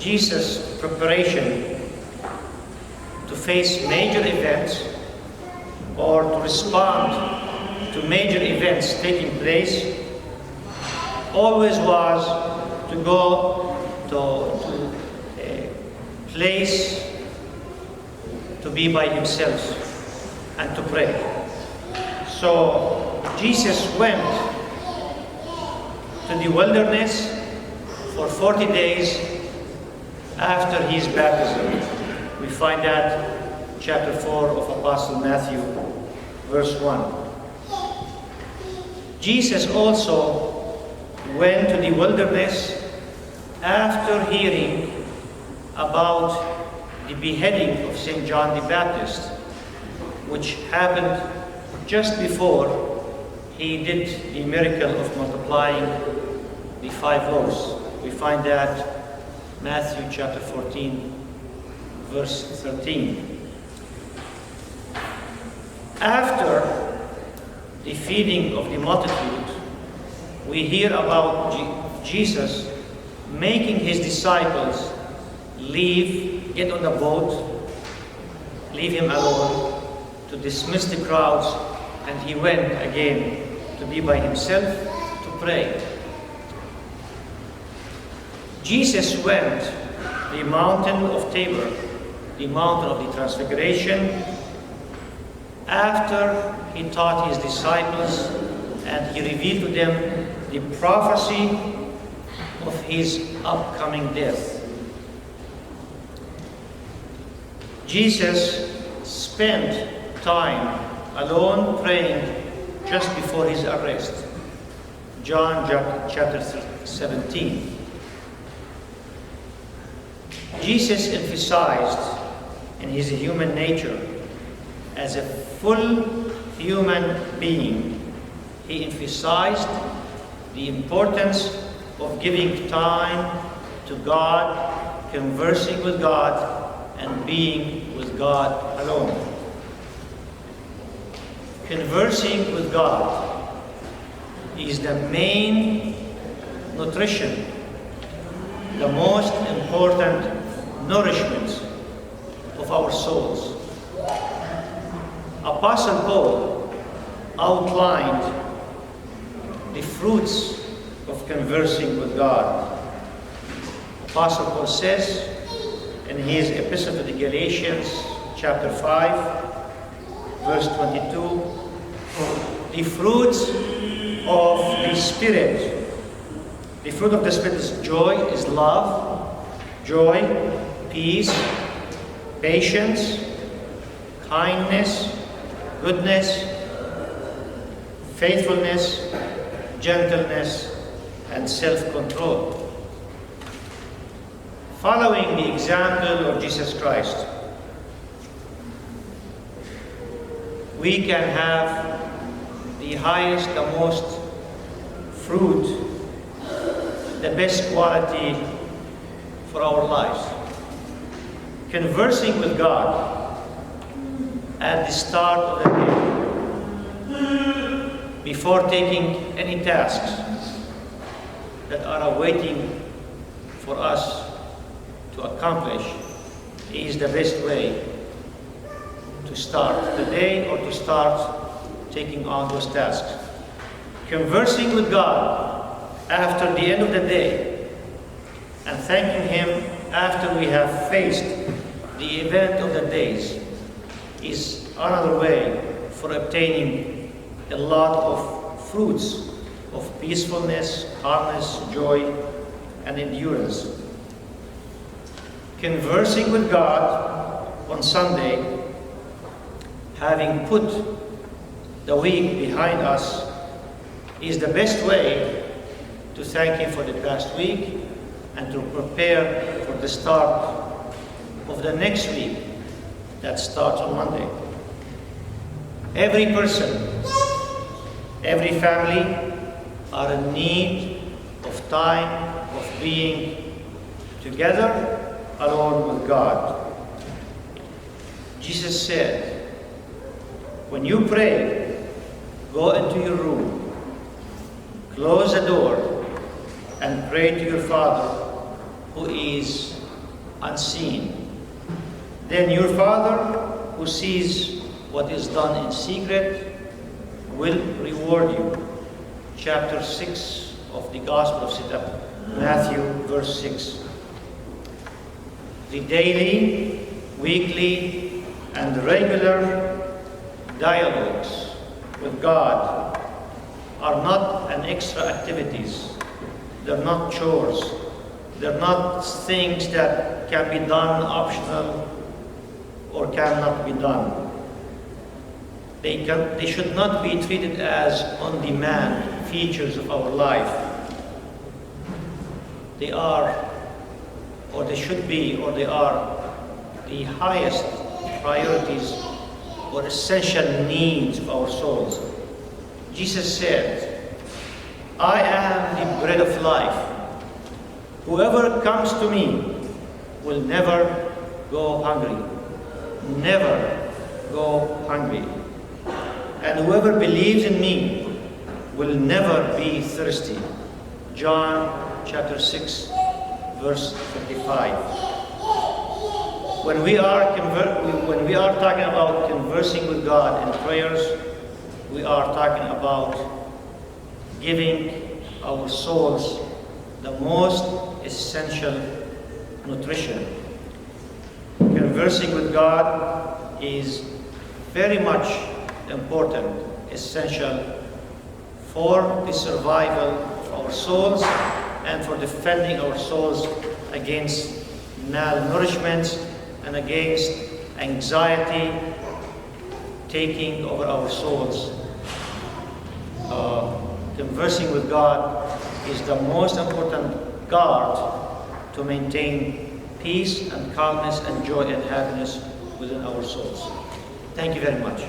Jesus' preparation to face major events or to respond to major events taking place always was to go to a place to be by himself and to pray. So Jesus went to the wilderness for 40 days after his baptism. We find that chapter 4 of Apostle Matthew, verse 1. Jesus also went to the wilderness after hearing about the beheading of St. John the Baptist, which happened just before he did the miracle of multiplying the 5 loaves. We find that Matthew chapter 14, verse 13. After the feeding of the multitude, we hear about Jesus making his disciples leave, get on the boat, leave him alone, to dismiss the crowds, and he went again to be by himself to pray. Jesus went the mountain of Tabor, the mountain of the Transfiguration, after he taught his disciples and he revealed to them the prophecy of his upcoming death. Jesus spent time alone praying just before his arrest. John chapter 17. Jesus emphasized in his human nature as a full human being. He emphasized the importance of giving time to God, conversing with God, and being with God alone. Conversing with God is the main nutrition, the most important nourishment of our souls. Apostle Paul outlined the fruits of conversing with God. Apostle Paul says in his epistle to the Galatians, chapter 5, verse 22, the fruits of the Spirit. The fruit of the Spirit is joy, is love, joy, peace, patience, kindness, goodness, faithfulness, gentleness, and self-control. Following the example of Jesus Christ, we can have the highest, the most fruit, the best quality for our lives. Conversing with God at the start of the day, before taking any tasks that are awaiting for us to accomplish, is the best way to start the day or to start taking on those tasks. Conversing with God after the end of the day and thanking Him after we have faced the event of the days is another way for obtaining a lot of fruits of peacefulness, calmness, joy, and endurance. Conversing with God on Sunday, having put the week behind us, is the best way to thank Him for the past week and to prepare for the start of the next week that starts on Monday. Every person, every family are in need of time of being together alone with God. Jesus said, when you pray, go into your room, close the door, and pray to your Father who is unseen. Then your Father, who sees what is done in secret, will reward you. Chapter 6 of the Gospel of St. Matthew, verse 6. The daily, weekly, and regular dialogues with God are not an extra activities. They're not chores. They're not things that can be done optional or cannot be done. They should not be treated as on-demand features of our life. They are, or they should be, or they are the highest priorities or essential needs of our souls. Jesus said, I am the bread of life. Whoever comes to me will never go hungry. Never go hungry. And whoever believes in me will never be thirsty. John chapter 6, verse 55. When we are talking about conversing with God in prayers, we are talking about giving our souls the most essential nutrition. Conversing with God is very much important, essential for the survival of our souls and for defending our souls against malnourishment and against anxiety taking over our souls. Conversing with God is the most important guard to maintain peace and calmness and joy and happiness within our souls. Thank you very much.